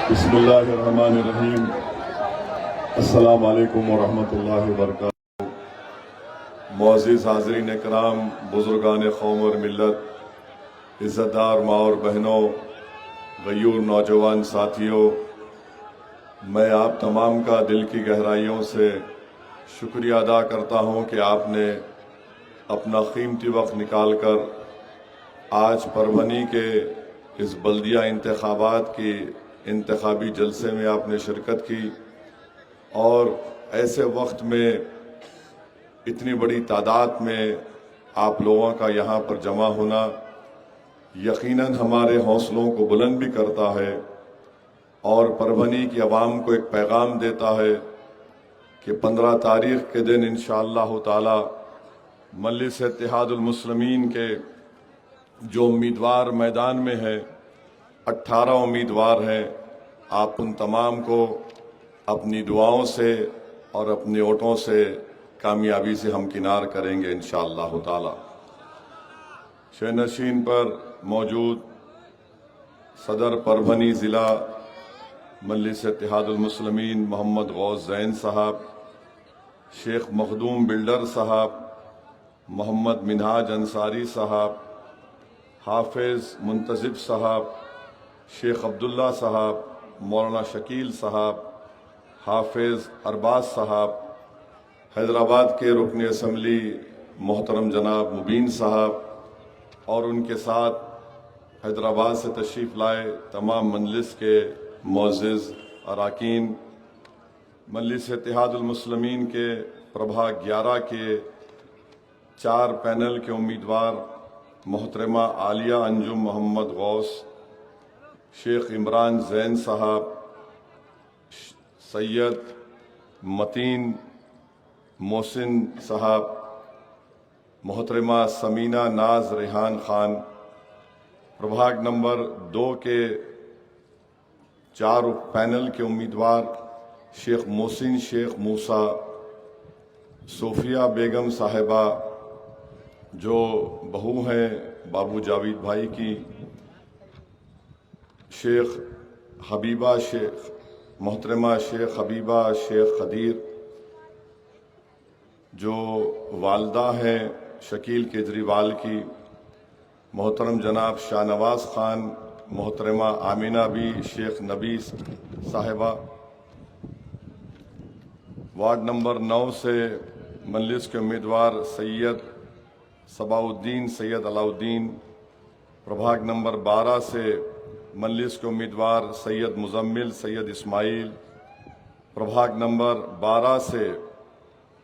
बिस्मिल्लाहिर्रहमानिर्रहीम। अस्सलाम वालेकुम वरहमतुल्लाहि वबरकातुहू। मुअज़्ज़िज़ हाज़रीन इकराम, बुज़ुर्गान कौम और मिल्लत, इज़्ज़तदार माँ और बहनों, गयूर नौजवान साथियों, मैं आप तमाम का दिल की गहराइयों से शुक्रिया अदा करता हूँ कि आपने अपना कीमती वक्त निकाल कर आज परभनी के इस बल्दिया इंतखाबात की इंतखाबी जलसे में आपने शिरकत की और ऐसे वक्त में इतनी बड़ी तादाद में आप लोगों का यहाँ पर जमा होना यकीनन हमारे हौसलों को बुलंद भी करता है और परभनी की आवाम को एक पैगाम देता है कि 15 तारीख के दिन इंशाअल्लाह ताला मजलिस इत्तेहादुल मुस्लिमीन के जो उम्मीदवार मैदान में है 18 उम्मीदवार हैं। आप उन तमाम को अपनी दुआओं से और अपने वोटों से कामयाबी से हमकिनार करेंगे इंशाअल्लाह ताला। शहनशीन पर मौजूद सदर परभनी ज़िला मजलिस इत्तेहादुल मुस्लिमीन मोहम्मद गौस ज़ैन साहब, शेख मखदूम बिल्डर साहब, मोहम्मद मिनहाज अंसारी साहब, हाफिज मुंतजिब साहब, शेख अब्दुल्ला साहब, मौलाना शकील साहब, हाफिज अरबाज साहब, हैदराबाद के रुकन असम्बली मोहतरम जनाब मुबीन साहब और उनके साथ हैदराबाद से तशरीफ़ लाए तमाम मजलिस के मुअज़्ज़िज़ अरकान, मजलिस इत्तेहादुल मुस्लिमीन के प्रभाग 11 के 4 पैनल के उम्मीदवार मोहतरमा आलिया अंजुम मोहम्मद गौस, शेख इमरान ज़ैन साहब, सैयद मतीन मोहसिन साहब, मोहतरमा समीना नाज रेहान खान, प्रभाग नंबर 2 के 4 पैनल के उम्मीदवार शेख मोहसिन शेख मूसा, सोफिया बेगम साहिबा जो बहू हैं बाबू जावेद भाई की, शेख हबीबा शेख मोहतरमा शेख हबीबा शेख खदीर जो वालदा हैं शकील केजरीवाल की, मोहतरम जनाब शाहनवाज खान, मोहतरमा आमिना बी शेख नबी साहिबा। वार्ड नंबर 9 से मजलिस के उम्मीदवार सैयद सबाउद्दीन सैयद अलाउद्दीन, प्रभाग नंबर 12 से मजलिस के उम्मीदवार सैयद मुजम्मिल सैयद इस्माइल, प्रभाग नंबर 12 से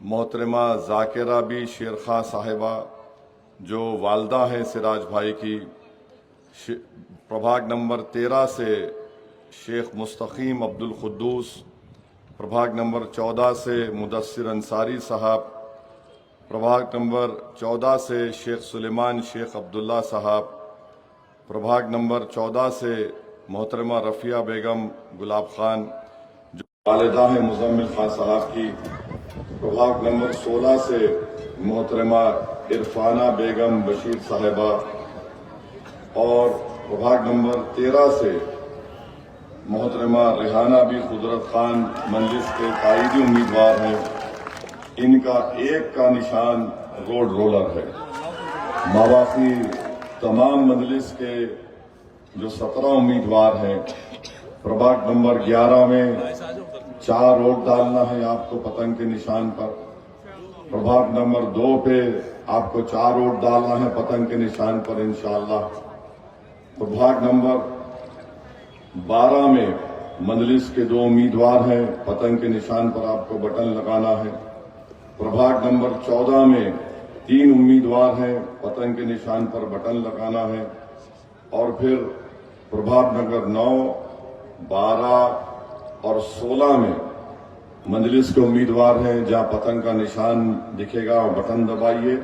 मोहतरमा जाकिरा बी शेर खां साहिबा जो वालदा हैं सिराज भाई की, प्रभाग नंबर 13 से शेख मुस्तकीम अब्दुल खुद्दूस, प्रभाग नंबर 14 से मुदस्सिर अंसारी साहब, प्रभाग नंबर 14 से शेख सुलेमान शेख अब्दुल्ला साहब, प्रभाग नंबर 14 से मोहतरमा रफ़िया बेगम गुलाब खान जो वालिदा हैं मुजम्मिल खान साहब की, प्रभाग नंबर 16 से मोहतरमा इरफाना बेगम बशीर साहिबा और प्रभाग नंबर 13 से मोहतरमा रेहाना बी कुदरत खान मजलिस के कायदी उम्मीदवार हैं। इनका एक का निशान रोड रोलर है। माबाकी तमाम मजलिस के जो 17 उम्मीदवार हैं, प्रभाग नंबर 11 में 4 वोट डालना है आपको पतंग के निशान पर, प्रभाग नंबर 2 पे आपको 4 वोट डालना है पतंग के निशान पर इंशाअल्लाह। प्रभाग नंबर 12 में मजलिस के 2 उम्मीदवार हैं, पतंग के निशान पर आपको बटन लगाना है। प्रभाग नंबर 14 में 3 उम्मीदवार हैं, पतंग के निशान पर बटन लगाना है। और फिर प्रभाग नंबर 9, 12 और 16 में मजलिस के उम्मीदवार हैं, जहां पतंग का निशान दिखेगा और बटन दबाइए।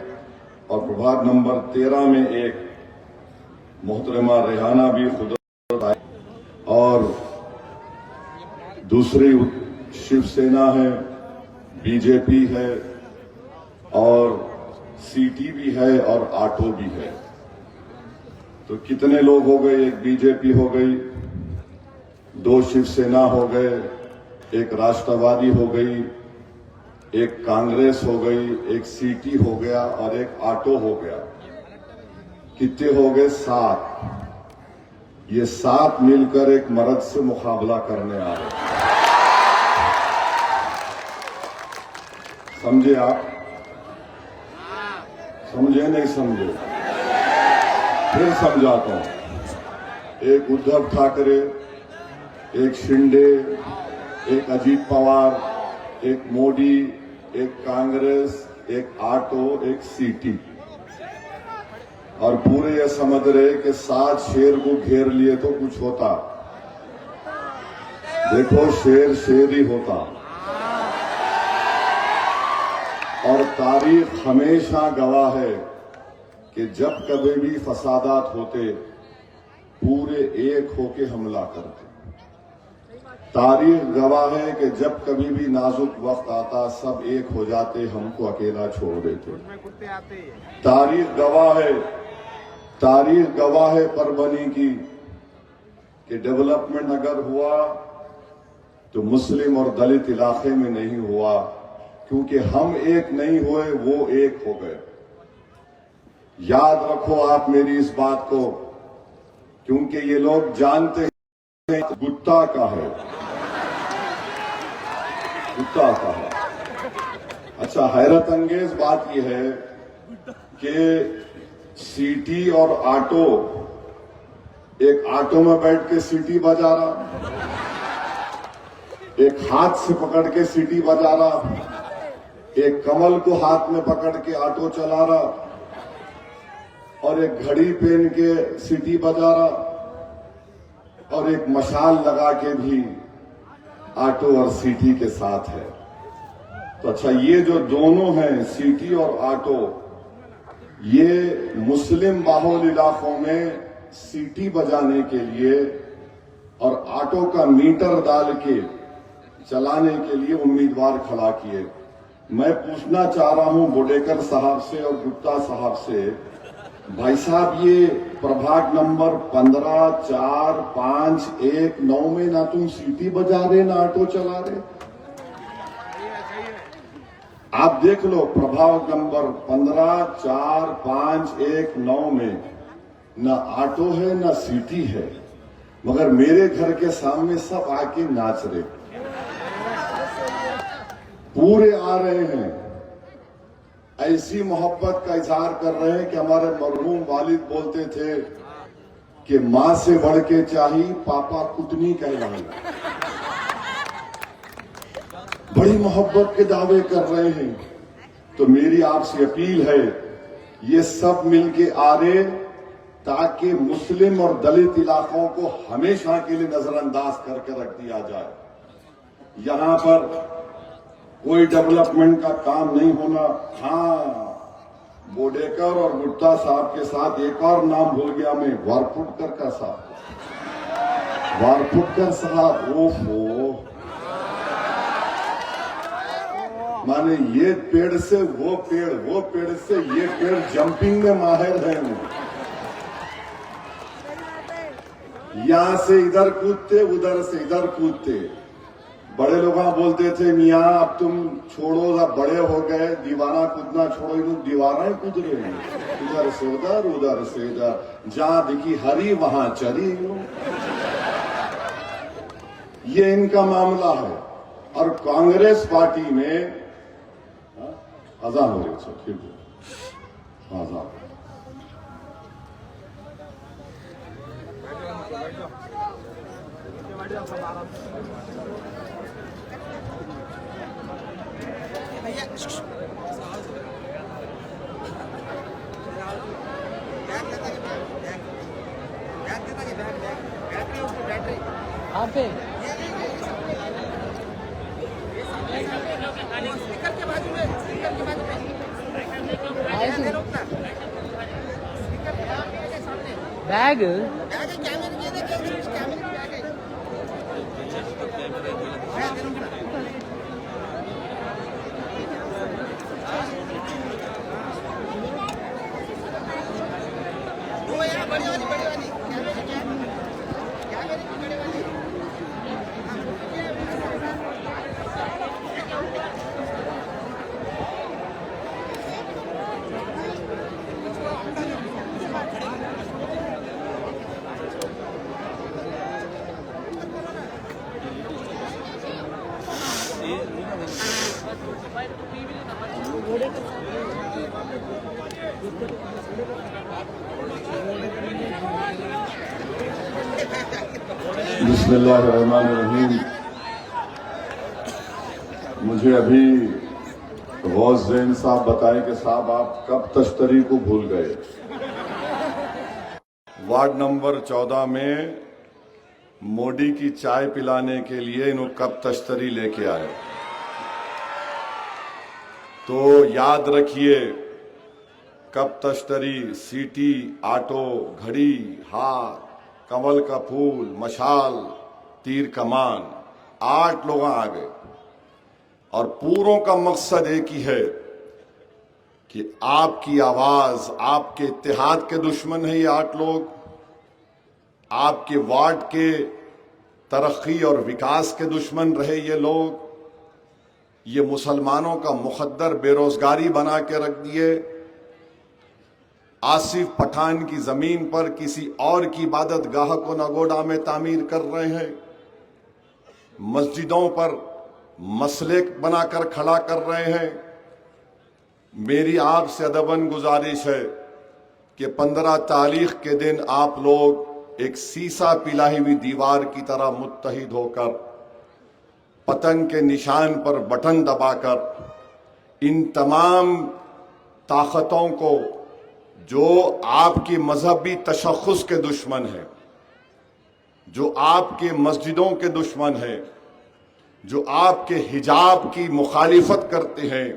और प्रभाग नंबर 13 में एक मोहतरमा रेहाना भी खुद और दूसरी शिवसेना है, बीजेपी है और सीटी भी है और आटो भी है। तो कितने लोग हो गए? एक बीजेपी हो गई, दो शिवसेना हो गए, एक राष्ट्रवादी हो गई, एक कांग्रेस हो गई, एक सीटी हो गया और एक आटो हो गया। कितने हो गए? 7। ये 7 मिलकर एक मर्द से मुकाबला करने आ रहे। समझे आप? समझे नहीं समझे? फिर समझाता हूं। एक उद्धव ठाकरे, एक शिंदे, एक अजीत पवार, एक मोदी, एक कांग्रेस, एक आटो, एक सीटी, और पूरे ये समझ रहे कि 7 शेर को घेर लिए तो कुछ होता। देखो, शेर शेर ही होता। और तारीख हमेशा गवाह है कि जब कभी भी फसादात होते, पूरे एक होके हमला करते। तारीख गवाह है कि जब कभी भी नाजुक वक्त आता, सब एक हो जाते, हमको अकेला छोड़ देते। तारीख गवाह है परभनी की कि डेवलपमेंट अगर हुआ तो मुस्लिम और दलित इलाके में नहीं हुआ, क्योंकि हम एक नहीं हुए, वो एक हो गए। याद रखो आप मेरी इस बात को, क्योंकि ये लोग जानते हैं गुत्ता का है, गुत्ता का है। अच्छा, हैरत अंगेज बात यह है कि सीटी और आटो, एक आटो में बैठ के सीटी बजा रहा, एक हाथ से पकड़ के सीटी बजा रहा, एक कमल को हाथ में पकड़ के ऑटो चला रहा, और एक घड़ी पहन के सीटी बजा रहा, और एक मशाल लगा के भी ऑटो और सीटी के साथ है। तो अच्छा, ये जो दोनों हैं, सीटी और ऑटो, ये मुस्लिम बाहुल इलाकों में सीटी बजाने के लिए और ऑटो का मीटर डाल के चलाने के लिए उम्मीदवार खड़ा किए। मैं पूछना चाह रहा हूं बोडेकर साहब से और गुप्ता साहब से, भाई साहब, ये प्रभाग नंबर 15, 4, 5, 1, 9 में ना तुम सीटी बजा रहे ना ऑटो चला रहे। आप देख लो, प्रभाग नंबर 15, 4, 5, 1, 9 में ना ऑटो है ना सीटी है, मगर मेरे घर के सामने सब आके नाच रहे, पूरे आ रहे हैं, ऐसी मोहब्बत का इजहार कर रहे हैं कि हमारे मरहूम वालिद बोलते थे कि मां से बढ़ के चाहिए पापा कुटनी कहलाए। बड़ी मोहब्बत के दावे कर रहे हैं। तो मेरी आपसे अपील है, ये सब मिलके आ रहे ताकि मुस्लिम और दलित इलाकों को हमेशा के लिए नजरअंदाज करके रख दिया जाए। यहां पर कोई डेवलपमेंट का काम नहीं होना। हाँ, बोडेकर और गुप्ता साहब के साथ एक और नाम भूल गया मैं, वारपुटकर का साहब, वारपुटकर साहब। ओहो, माने ये पेड़ से वो पेड़, वो पेड़ से ये पेड़, जंपिंग में माहिर है। यहां से इधर कूदते, उधर से इधर कूदते। बड़े लोग बोलते थे, मियाँ अब तुम छोड़ो, अब बड़े हो गए, दीवाना कूदना छोड़ो। इन दीवाना ही कूद रहे हैं, इधर से उधर से इधर, जहां दिखी हरी वहां चरी। ये इनका मामला है। और कांग्रेस पार्टी में अजान हो रही है, ठीक है, अजान। बैग बिस्मिल्लाहिर्रहमानिर्रहीम। मुझे अभी गौस जैन साहब बताएं कि साहब आप कब तश्तरी को भूल गए। वार्ड नंबर 14 में मोदी की चाय पिलाने के लिए इन्हों कब तश्तरी लेके आए। तो याद रखिए, कब तश्तरी, सीटी, आटो, घड़ी, हाथ, कमल का फूल, मशाल, तीर कमान, 8 लोग आ गए और पूरों का मकसद एक ही है कि आपकी आवाज, आपके इत्तेहाद के दुश्मन है ये 8 लोग, आपके वार्ड के तरक्की और विकास के दुश्मन रहे ये लोग, ये मुसलमानों का मुखद्दर बेरोजगारी बना के रख दिए, आसिफ पठान की जमीन पर किसी और की इबादत गाह को नगोडा में तामीर कर रहे हैं, मस्जिदों पर मसले बनाकर खड़ा कर रहे हैं। मेरी आपसे अदबन गुजारिश है कि 15 तारीख के दिन आप लोग एक सीसा पिलाई हुई दीवार की तरह मुत्तहिद होकर पतंग के निशान पर बटन दबाकर इन तमाम ताकतों को जो आपकी मजहबी तशख़्ख़ुस के दुश्मन हैं, जो आपके मस्जिदों के दुश्मन हैं, जो आपके हिजाब की मुखालिफत करते हैं,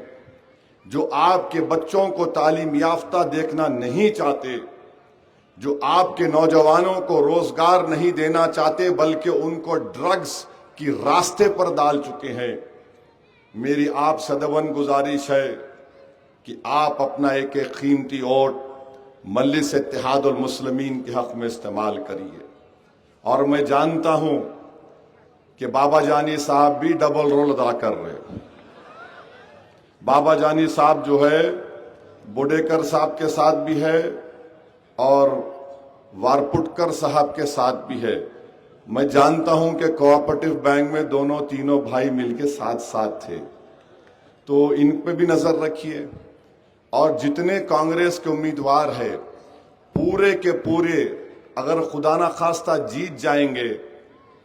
जो आपके बच्चों को तालीम याफ्ता देखना नहीं चाहते, जो आपके नौजवानों को रोजगार नहीं देना चाहते बल्कि उनको ड्रग्स की रास्ते पर डाल चुके हैं, मेरी आप सदवन गुजारिश है कि आप अपना एक एक कीमती वोट मजलिस इत्तेहादुल मुस्लिमीन के हक में इस्तेमाल करिए। और मैं जानता हूं कि बाबा जानी साहब भी डबल रोल अदा कर रहे हैं। बाबा जानी साहब जो है बुडेकर साहब के साथ भी है और वारपुटकर साहब के साथ भी है। मैं जानता हूं कि कोऑपरेटिव बैंक में दोनों तीनों भाई मिलके साथ साथ थे, तो इन पे भी नजर रखिए। और जितने कांग्रेस के उम्मीदवार है पूरे के पूरे अगर खुदा ना खास्ता जीत जाएंगे,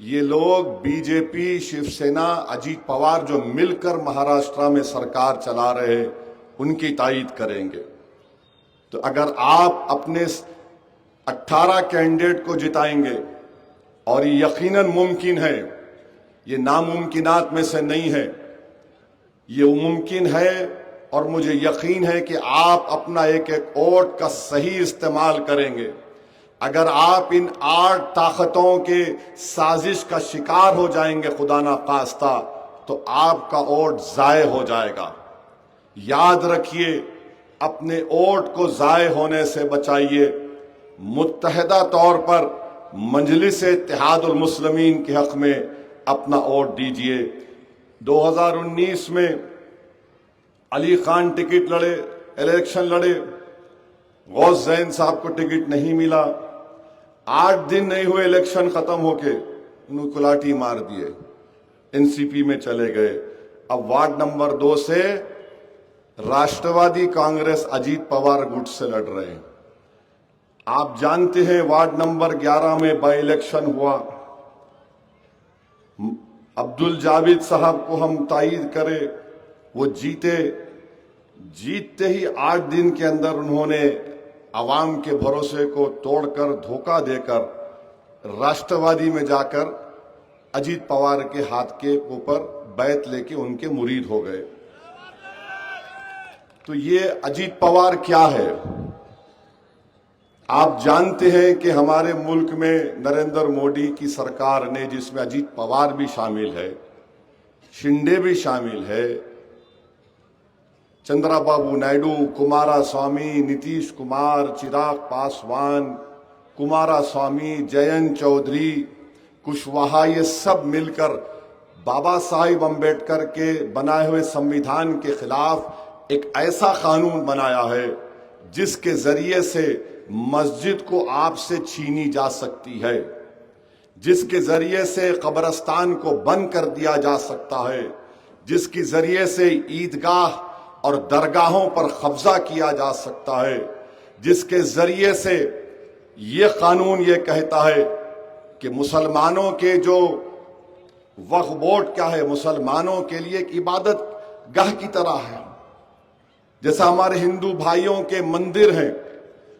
ये लोग बीजेपी, शिवसेना, अजीत पवार जो मिलकर महाराष्ट्र में सरकार चला रहे हैं उनकी तायीद करेंगे। तो अगर आप अपने 18 कैंडिडेट को जिताएंगे, और ये यकीनन मुमकिन है, ये नामुमकिनात में से नहीं है, ये मुमकिन है और मुझे यकीन है कि आप अपना एक एक वोट का सही इस्तेमाल करेंगे। अगर आप इन 8 ताकतों के साजिश का शिकार हो जाएंगे खुदा ना खास्ता, तो आपका वोट जाये हो जाएगा। याद रखिए, अपने वोट को जाये होने से बचाइए। मुत्तहिदा तौर पर मजलिस इत्तेहादुल मुस्लिमीन के हक में अपना वोट दीजिए। 2019 में अली खान टिकट लड़े, इलेक्शन लड़े, गौस जैन साहब को टिकट नहीं मिला। 8 दिन नहीं हुए इलेक्शन खत्म होके उन्होंने कुलाटी मार दिए, एनसीपी में चले गए। अब वार्ड नंबर 2 से राष्ट्रवादी कांग्रेस अजीत पवार गुट से लड़ रहे हैं। आप जानते हैं वार्ड नंबर 11 में बाई इलेक्शन हुआ, अब्दुल जावेद साहब को हम तायीद करें, वो जीते। जीतते ही 8 दिन के अंदर उन्होंने आवाम के भरोसे को तोड़कर, धोखा देकर राष्ट्रवादी में जाकर अजीत पवार के हाथ के ऊपर बैत लेके उनके मुरीद हो गए। तो ये अजीत पवार क्या है? आप जानते हैं कि हमारे मुल्क में नरेंद्र मोदी की सरकार ने, जिसमें अजीत पवार भी शामिल है, शिंदे भी शामिल है, चंद्राबाबू नायडू, कुमारा स्वामी, नीतीश कुमार, चिराग पासवान, कुमारा स्वामी, जयंत चौधरी, कुशवाहा, ये सब मिलकर बाबा साहिब अम्बेडकर के बनाए हुए संविधान के खिलाफ एक ऐसा कानून बनाया है जिसके जरिए से मस्जिद को आपसे छीनी जा सकती है, जिसके जरिए से कब्रिस्तान को बंद कर दिया जा सकता है, जिसके जरिए से ईदगाह और दरगाहों पर कब्जा किया जा सकता है, जिसके जरिए से ये कानून ये कहता है कि मुसलमानों के जो वक्फ बोर्ड क्या है, मुसलमानों के लिए एक इबादत गाह की तरह है। जैसा हमारे हिंदू भाइयों के मंदिर हैं,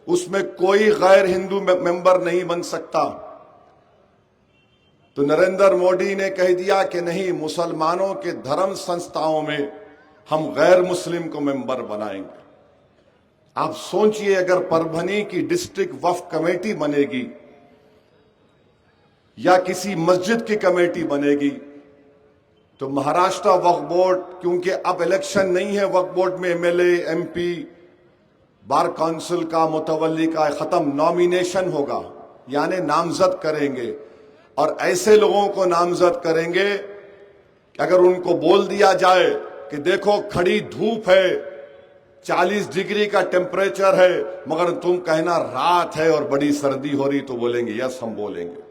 उसमें कोई गैर हिंदू मेंबर नहीं बन सकता। तो नरेंद्र मोदी ने कह दिया कि नहीं, मुसलमानों के धर्म संस्थाओं में हम गैर मुस्लिम को मेंबर बनाएंगे। आप सोचिए, अगर परभनी की डिस्ट्रिक्ट वक्फ कमेटी बनेगी या किसी मस्जिद की कमेटी बनेगी, तो महाराष्ट्र वक्फ बोर्ड, क्योंकि अब इलेक्शन नहीं है वक्फ बोर्ड में, एमएलए, एमपी, बार काउंसिल का, मुतवल्ली का खत्म, नॉमिनेशन होगा, यानी नामजद करेंगे। और ऐसे लोगों को नामजद करेंगे कि अगर उनको बोल दिया जाए कि देखो खड़ी धूप है, 40 डिग्री का टेम्परेचर है, मगर तुम कहना रात है और बड़ी सर्दी हो रही, तो बोलेंगे यस, हम बोलेंगे।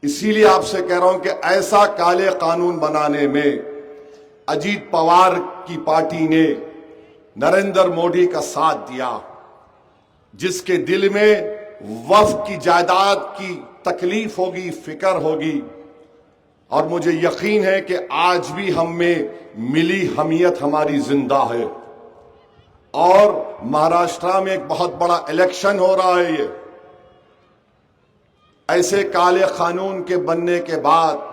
इसीलिए आपसे कह रहा हूं कि ऐसा काले कानून बनाने में अजीत पवार की पार्टी ने नरेंद्र मोदी का साथ दिया, जिसके दिल में वक्फ की जायदाद की तकलीफ होगी, फिक्र होगी। और मुझे यकीन है कि आज भी हम में मिली हमियत हमारी जिंदा है। और महाराष्ट्र में एक बहुत बड़ा इलेक्शन हो रहा है। ये ऐसे काले कानून के बनने के बाद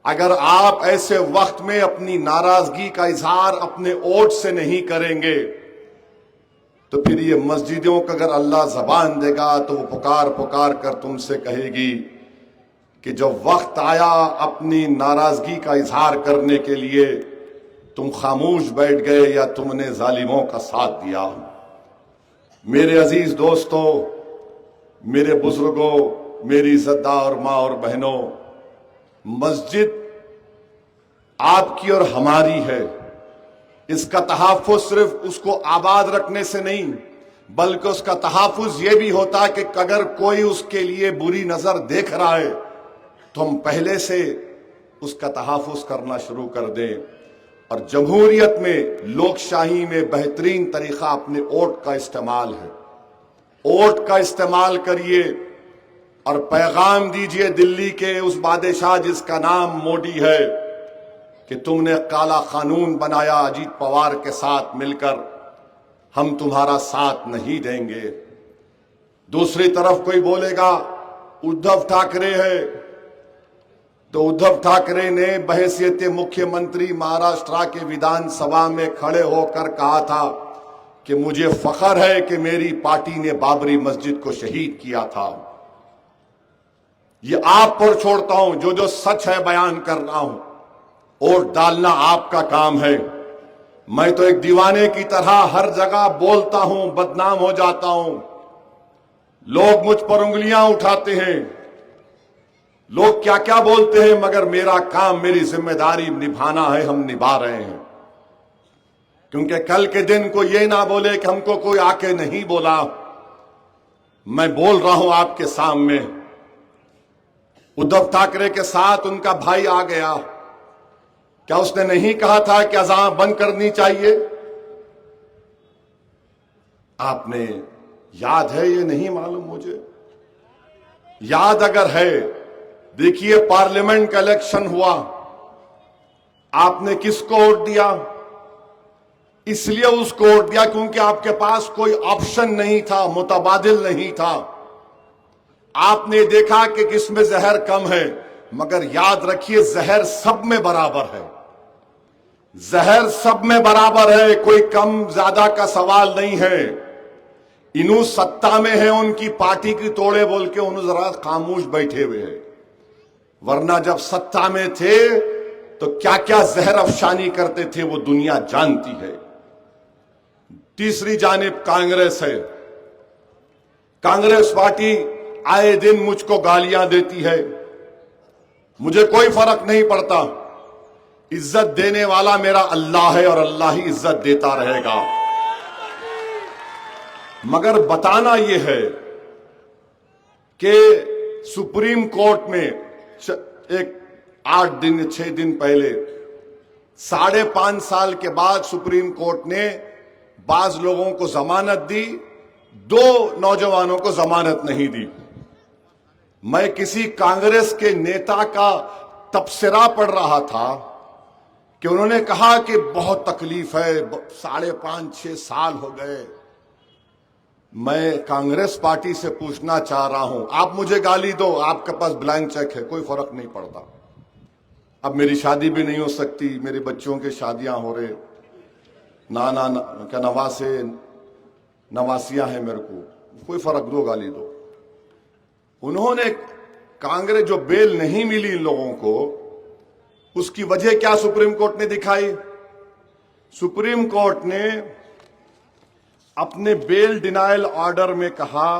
अगर आप ऐसे वक्त में अपनी नाराजगी का इजहार अपने वोट से नहीं करेंगे, तो फिर ये मस्जिदों को अगर अल्लाह जबान देगा तो वो पुकार पुकार कर तुमसे कहेगी कि जब वक्त आया अपनी नाराजगी का इजहार करने के लिए, तुम खामोश बैठ गए या तुमने जालिमों का साथ दिया। मेरे अजीज दोस्तों, मेरे बुजुर्गों, मेरी इज्जतदार माँ और बहनों, मस्जिद आपकी और हमारी है। इसका तहफ़्फ़ुज़ सिर्फ उसको आबाद रखने से नहीं, बल्कि उसका तहफ़्फ़ुज़ ये भी होता है कि अगर कोई उसके लिए बुरी नजर देख रहा है तो हम पहले से उसका तहफ़्फ़ुज़ करना शुरू कर दें। और जमहूरियत में, लोकशाही में बेहतरीन तरीका अपने वोट का इस्तेमाल है। वोट का इस्तेमाल करिए और पैगाम दीजिए दिल्ली के उस बादशाह जिसका नाम मोदी है कि तुमने काला कानून बनाया अजीत पवार के साथ मिलकर, हम तुम्हारा साथ नहीं देंगे। दूसरी तरफ कोई बोलेगा उद्धव ठाकरे है, तो उद्धव ठाकरे ने बहैसियत मुख्यमंत्री महाराष्ट्र के विधानसभा में खड़े होकर कहा था कि मुझे फख्र है कि मेरी पार्टी ने बाबरी मस्जिद को शहीद किया था। ये आप पर छोड़ता हूं, जो जो सच है बयान कर रहा हूं, वोट डालना आपका काम है। मैं तो एक दीवाने की तरह हर जगह बोलता हूं, बदनाम हो जाता हूं, लोग मुझ पर उंगलियां उठाते हैं, लोग क्या क्या बोलते हैं, मगर मेरा काम, मेरी जिम्मेदारी निभाना है, हम निभा रहे हैं। क्योंकि कल के दिन को ये ना बोले कि हमको कोई आके नहीं बोला। मैं बोल रहा हूं आपके सामने। उद्धव ठाकरे के साथ उनका भाई आ गया, क्या उसने नहीं कहा था कि अज़ान बंद करनी चाहिए? आपने याद है? ये नहीं मालूम मुझे। याद अगर है, देखिए पार्लियामेंट का इलेक्शन हुआ, आपने किसको वोट दिया? इसलिए उसको वोट दिया क्योंकि आपके पास कोई ऑप्शन नहीं था, मुतबादिल नहीं था। आपने देखा कि किसमें जहर कम है, मगर याद रखिए जहर सब में बराबर है। जहर सब में बराबर है, कोई कम ज्यादा का सवाल नहीं है। इन्हों सत्ता में है, उनकी पार्टी की तोड़े बोल के उन्होंने जरा खामोश बैठे हुए हैं, वरना जब सत्ता में थे तो क्या क्या जहर अफशानी करते थे वो दुनिया जानती है। तीसरी जानिब कांग्रेस है। कांग्रेस पार्टी आए दिन मुझको गालियां देती है, मुझे कोई फर्क नहीं पड़ता। इज्जत देने वाला मेरा अल्लाह है और अल्लाह ही इज्जत देता रहेगा। मगर बताना यह है कि सुप्रीम कोर्ट में एक 8 दिन 6 दिन पहले 5.5 साल के बाद सुप्रीम कोर्ट ने बाज लोगों को जमानत दी, 2 नौजवानों को जमानत नहीं दी। मैं किसी कांग्रेस के नेता का तबसरा पढ़ रहा था कि उन्होंने कहा कि बहुत तकलीफ है, 5.5-6 साल हो गए। मैं कांग्रेस पार्टी से पूछना चाह रहा हूं, आप मुझे गाली दो, आपके पास ब्लैंक चेक है, कोई फर्क नहीं पड़ता। अब मेरी शादी भी नहीं हो सकती, मेरे बच्चों की शादियां हो रहे, क्या नवासे नवासियां हैं, मेरे को कोई फर्क, दो गाली दो। उन्होंने कांग्रेस जो बेल नहीं मिली इन लोगों को, उसकी वजह क्या सुप्रीम कोर्ट ने दिखाई। सुप्रीम कोर्ट ने अपने बेल डिनायल ऑर्डर में कहा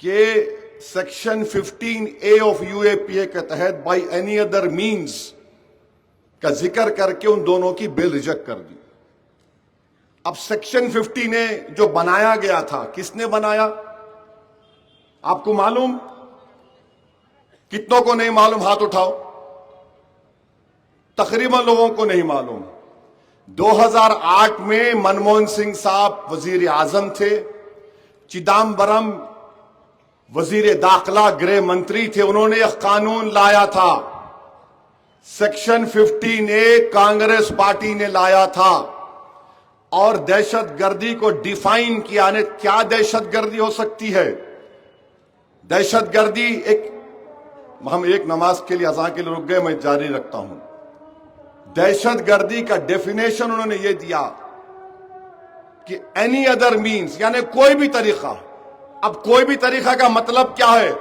कि सेक्शन 15A ऑफ यूएपीए के तहत बाय एनी अदर मींस का जिक्र करके उन दोनों की बेल रिजेक्ट कर दी। अब सेक्शन 15A जो बनाया गया था, किसने बनाया आपको मालूम? कितनों को नहीं मालूम, हाथ उठाओ। तकरीबन लोगों को नहीं मालूम। 2008 में मनमोहन सिंह साहब वजीर आजम थे, चिदम्बरम वजीर दाखिला गृह मंत्री थे, उन्होंने यह कानून लाया था। सेक्शन 15A कांग्रेस पार्टी ने लाया था और दहशतगर्दी को डिफाइन किया ने। क्या दहशतगर्दी हो सकती है? दहशतगर्दी हम एक नमाज के लिए अज़ान के लिए रुक गए, मैं जारी रखता हूं। दहशतगर्दी का डेफिनेशन उन्होंने ये दिया कि एनी अदर मीन्स, यानी कोई भी तरीका। अब कोई भी तरीका का मतलब क्या है?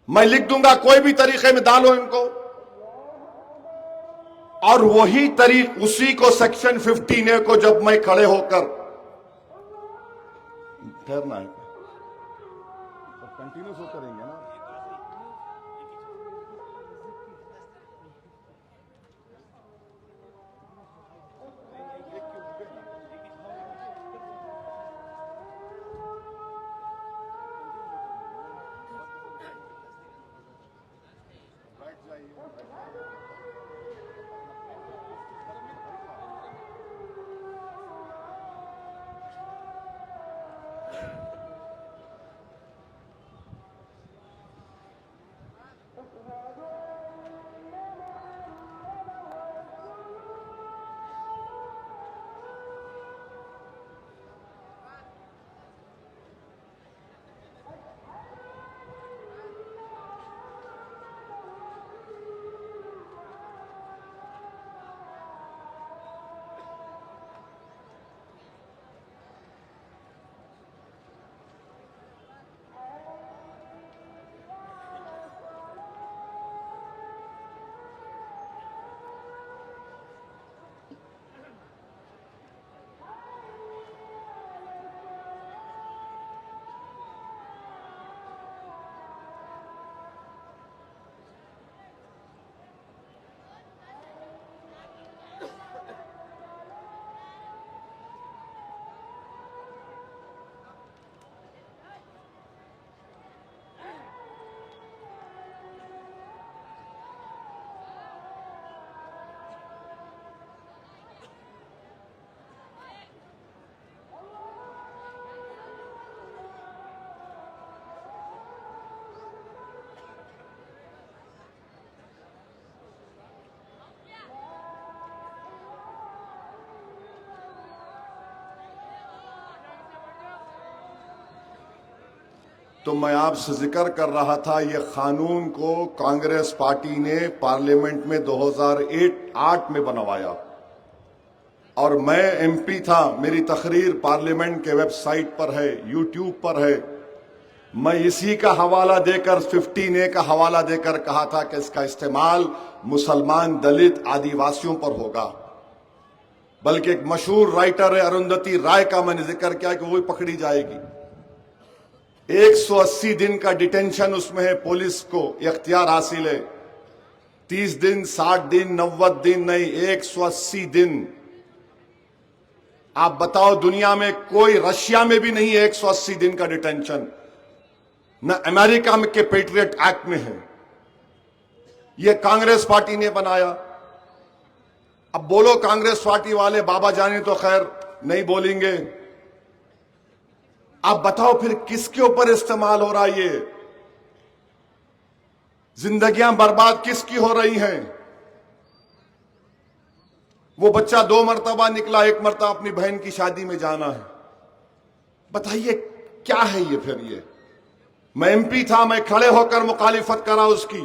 मैं लिख दूंगा कोई भी तरीके में डालो इनको, और वही उसी को सेक्शन 15A को जब मैं खड़े होकर ठहरना है, कंटिन्यूस हो करेंगे ना। तो मैं आपसे जिक्र कर रहा था, यह कानून को कांग्रेस पार्टी ने पार्लियामेंट में 2008 में बनवाया और मैं एमपी था। मेरी तकरीर पार्लियामेंट के वेबसाइट पर है, यूट्यूब पर है। मैं इसी का हवाला देकर 15A का हवाला देकर कहा था कि इसका इस्तेमाल मुसलमान, दलित, आदिवासियों पर होगा। बल्कि एक मशहूर राइटर है अरुंधति राय का मैंने जिक्र किया कि वो भी पकड़ी जाएगी। 180 दिन का डिटेंशन उसमें है, पुलिस को इख्तियार हासिल है। 30 दिन, 60 दिन, 90 दिन नहीं, 180 दिन। आप बताओ, दुनिया में कोई, रशिया में भी नहीं है 180 दिन का डिटेंशन, न अमेरिका में के पेट्रियट एक्ट में है। यह कांग्रेस पार्टी ने बनाया। अब बोलो कांग्रेस पार्टी वाले, बाबा जाने तो खैर नहीं बोलेंगे, आप बताओ फिर किसके ऊपर इस्तेमाल हो रहा है ये? जिंदगियां बर्बाद किसकी हो रही हैं? वो बच्चा 2 मरतबा निकला, 1 मरतबा अपनी बहन की शादी में जाना है। बताइए क्या है ये? फिर ये मैं एमपी था, मैं खड़े होकर मुखालिफत करा उसकी,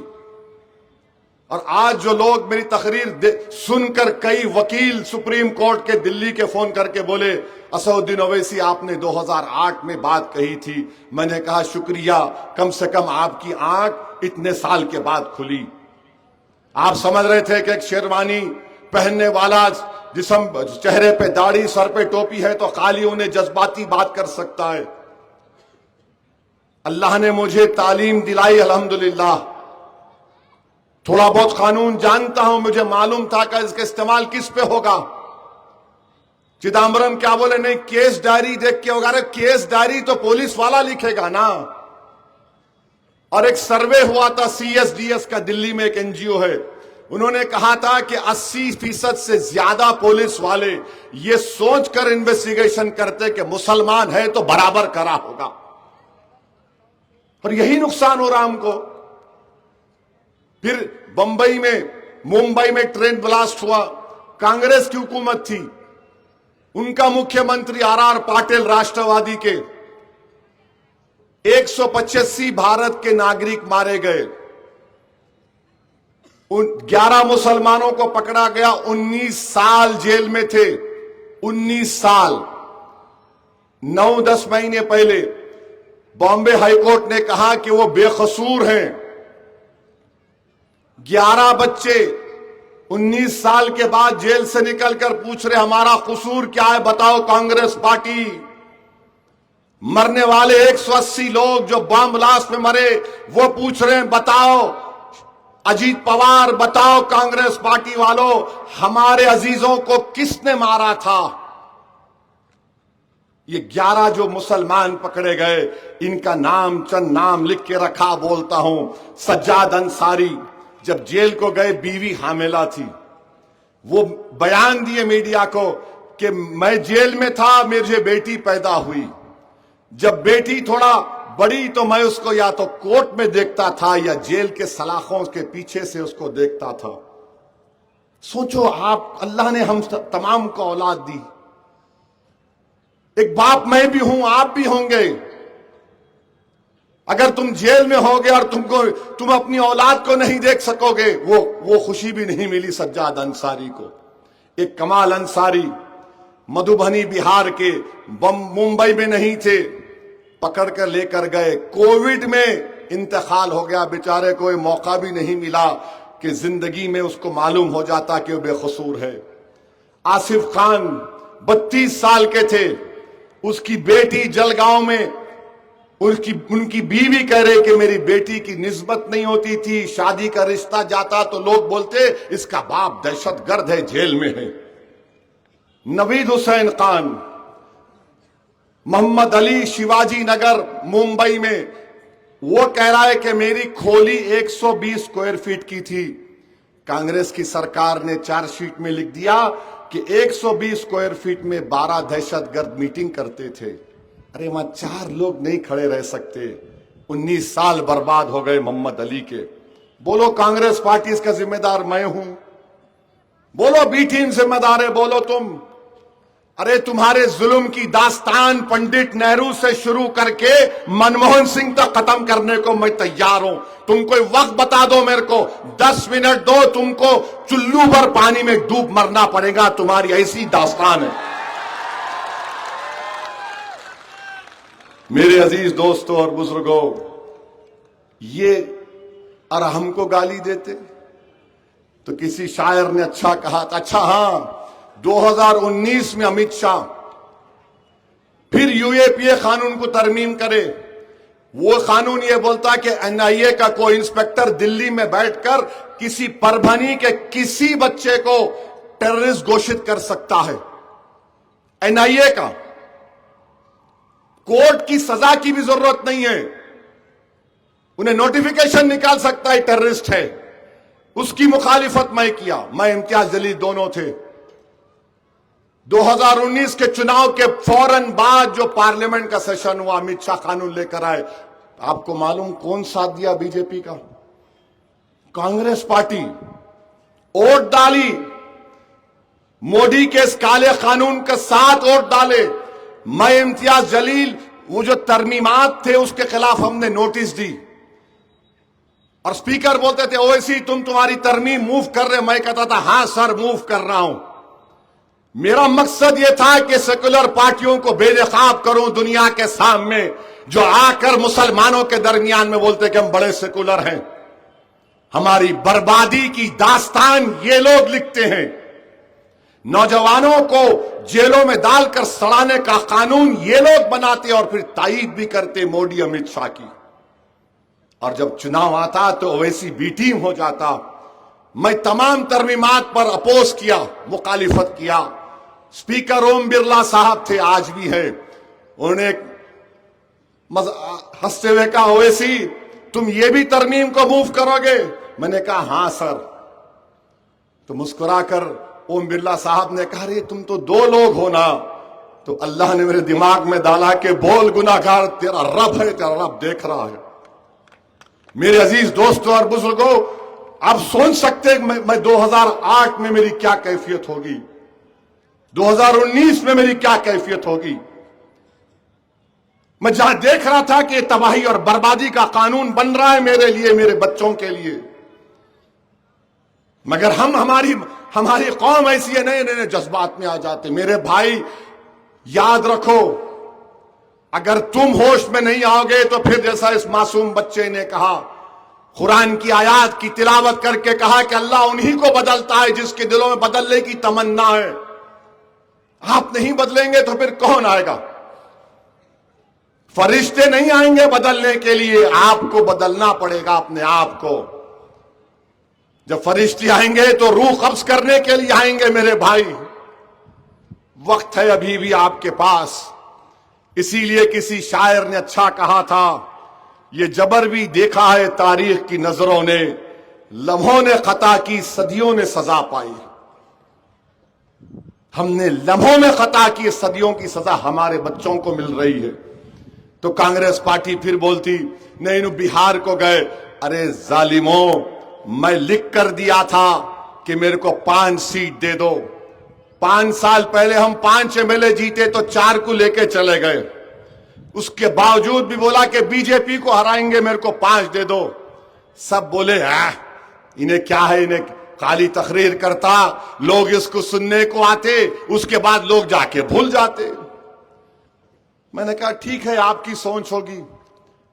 और आज जो लोग मेरी तकरीर सुनकर कई वकील सुप्रीम कोर्ट के दिल्ली के फोन करके बोले असदुद्दीन ओवैसी आपने 2008 में बात कही थी। मैंने कहा शुक्रिया, कम से कम आपकी आंख इतने साल के बाद खुली। आप समझ रहे थे कि एक शेरवानी पहनने वाला जिस्म, चेहरे पे दाढ़ी, सर पे टोपी है तो खाली उन्हें जज्बाती बात कर सकता है। अल्लाह ने मुझे तालीम दिलाई, अल्हम्दुलिल्लाह। थोड़ा बहुत कानून जानता हूं, मुझे मालूम था कि इसका इस्तेमाल किस पे होगा। चिदम्बरम क्या बोले? नहीं, केस डायरी देख के होगा। अरे केस डायरी तो पुलिस वाला लिखेगा ना। और एक सर्वे हुआ था CSDS का, दिल्ली में एक NGO है, उन्होंने कहा था कि 80% से ज्यादा पुलिस वाले ये सोचकर इन्वेस्टिगेशन करते कि मुसलमान है तो बराबर करा होगा, और यही नुकसान हो रहा हमको। फिर बंबई में, मुंबई में ट्रेन ब्लास्ट हुआ, कांग्रेस की हुकूमत थी, उनका मुख्यमंत्री RR पाटिल राष्ट्रवादी के, 185 भारत के नागरिक मारे गए, 11 मुसलमानों को पकड़ा गया, 19 साल जेल में थे। 19 साल। 9-10 महीने पहले बॉम्बे हाईकोर्ट ने कहा कि वो बेकसूर हैं। 11 बच्चे 19 साल के बाद जेल से निकलकर पूछ रहे हमारा कसूर क्या है, बताओ कांग्रेस पार्टी। मरने वाले 180 लोग जो बम ब्लास्ट में मरे, वो पूछ रहे हैं बताओ अजीत पवार, बताओ कांग्रेस पार्टी वालों, हमारे अजीजों को किसने मारा था। ये 11 जो मुसलमान पकड़े गए, इनका नाम, चंद नाम लिख के रखा, बोलता हूं। सज्जाद अंसारी जब जेल को गए, बीवी हामिला थी, वो बयान दिए मीडिया को कि मैं जेल में था, मुझे बेटी पैदा हुई। जब बेटी थोड़ा बड़ी तो मैं उसको या तो कोर्ट में देखता था या जेल के सलाखों के पीछे से उसको देखता था। सोचो आप, अल्लाह ने हम तमाम को औलाद दी। एक बाप मैं भी हूं, आप भी होंगे। अगर तुम जेल में होगे और तुम अपनी औलाद को नहीं देख सकोगे, वो खुशी भी नहीं मिली सज्जाद अंसारी को। एक कमाल अंसारी मधुबनी बिहार के, मुंबई में नहीं थे, पकड़ कर लेकर गए। कोविड में इंतकाल हो गया, बेचारे को मौका भी नहीं मिला कि जिंदगी में उसको मालूम हो जाता कि वो बेकसूर है। आसिफ खान 32 साल के थे, उसकी बेटी जलगांव में, उनकी बीवी कह रहे कि मेरी बेटी की निस्बत नहीं होती थी, शादी का रिश्ता जाता तो लोग बोलते इसका बाप दहशतगर्द है, जेल में है। नवीद हुसैन खान, मोहम्मद अली शिवाजी नगर मुंबई में, वो कह रहा है कि मेरी खोली 120 स्क्वायर फीट की थी। कांग्रेस की सरकार ने चार्जशीट में लिख दिया कि 120 स्क्वायर फीट में 12 दहशतगर्द मीटिंग करते थे। अरे वहां 4 लोग नहीं खड़े रह सकते। 19 साल बर्बाद हो गए मोहम्मद अली के। बोलो कांग्रेस पार्टी इसका जिम्मेदार मैं हूं, बोलो बी टीम जिम्मेदार है, बोलो तुम। अरे तुम्हारे जुल्म की दास्तान पंडित नेहरू से शुरू करके मनमोहन सिंह तक खत्म करने को मैं तैयार हूं। तुम कोई वक्त बता दो मेरे को, 10 मिनट दो, तुमको चुल्लू भर पानी में डूब मरना पड़ेगा, तुम्हारी ऐसी दास्तान है। मेरे अजीज दोस्तों और बुजुर्गों, ये और हमको गाली देते तो किसी शायर ने अच्छा कहा था, अच्छा हाँ 2019 में अमित शाह फिर यूएपीए कानून को तरमीम करे। वो कानून ये बोलता कि एनआईए का कोई इंस्पेक्टर दिल्ली में बैठकर किसी परभनी के किसी बच्चे को टेररिस्ट घोषित कर सकता है। एनआईए का, कोर्ट की सजा की भी जरूरत नहीं है, उन्हें नोटिफिकेशन निकाल सकता है टेररिस्ट है। उसकी मुखालिफत मैं किया, मैं इम्तियाज जलील दोनों थे। 2019 के चुनाव के फौरन बाद जो पार्लियामेंट का सेशन हुआ, अमित शाह कानून लेकर आए। आपको मालूम कौन साथ दिया? बीजेपी का, कांग्रेस पार्टी वोट डाली। मोदी के इस काले कानून के साथ वोट डाले। मैं इम्तियाज जलील, वो जो तरमीमात थे उसके खिलाफ हमने नोटिस दी और स्पीकर बोलते थे ओवैसी तुम्हारी तरमीम मूव कर रहे। मैं कहता था हां सर मूव कर रहा हूं। मेरा मकसद यह था कि सेकुलर पार्टियों को बेनकाब करूं दुनिया के सामने, जो आकर मुसलमानों के दरमियान में बोलते कि हम बड़े सेकुलर हैं। हमारी बर्बादी की दास्तान ये लोग लिखते हैं। नौजवानों को जेलों में डालकर सड़ाने का कानून ये लोग बनाते और फिर तायीद भी करते मोदी अमित शाह की। और जब चुनाव आता तो ओवैसी बी टीम हो जाता। मैं तमाम तरमीमात पर अपोज किया, मुखालिफत किया। स्पीकर ओम बिरला साहब थे, आज भी है। उन्होंने हंसते हुए कहा ओवैसी तुम ये भी तरमीम को मूव करोगे? मैंने कहा हां सर। तो मुस्कुराकर ओम बिरला साहब ने कहा रे तुम तो दो लोग हो ना। तो अल्लाह ने मेरे दिमाग में डाला कि बोल गुनाहगार, तेरा रब है, तेरा रब देख रहा है। मेरे अजीज दोस्तों और बुजुर्गों, आप सोच सकते हैं मैं 2008 में मेरी क्या कैफियत होगी, 2019 में मेरी क्या कैफियत होगी। मैं जहां देख रहा था कि तबाही और बर्बादी का कानून बन रहा है मेरे लिए, मेरे बच्चों के लिए, मगर हमारी कौम ऐसी है, नए नए जज्बात में आ जाते। मेरे भाई याद रखो, अगर तुम होश में नहीं आओगे तो फिर जैसा इस मासूम बच्चे ने कहा, कुरान की आयत की तिलावत करके कहा कि अल्लाह उन्हीं को बदलता है जिसके दिलों में बदलने की तमन्ना है। आप नहीं बदलेंगे तो फिर कौन आएगा? फरिश्ते नहीं आएंगे बदलने के लिए, आपको बदलना पड़ेगा अपने आप को। जब फरिश्ते आएंगे तो रूह कब्ज करने के लिए आएंगे। मेरे भाई वक्त है अभी भी आपके पास। इसीलिए किसी शायर ने अच्छा कहा था, ये जबर भी देखा है तारीख की नजरों ने, लम्हों ने खता की सदियों ने सजा पाई। हमने लम्हों में खता की, सदियों की सजा हमारे बच्चों को मिल रही है। तो कांग्रेस पार्टी फिर बोलती नहीं बिहार को गए। अरे जालिमों, मैं लिख कर दिया था कि मेरे को 5 सीट दे दो। 5 साल पहले हम 5 एमएलए जीते तो 4 को लेके चले गए। उसके बावजूद भी बोला कि बीजेपी को हराएंगे, मेरे को 5 दे दो। सब बोले इन्हें क्या है, इन्हें काली तकरीर करता, लोग इसको सुनने को आते, उसके बाद लोग जाके भूल जाते। मैंने कहा ठीक है आपकी सोच होगी,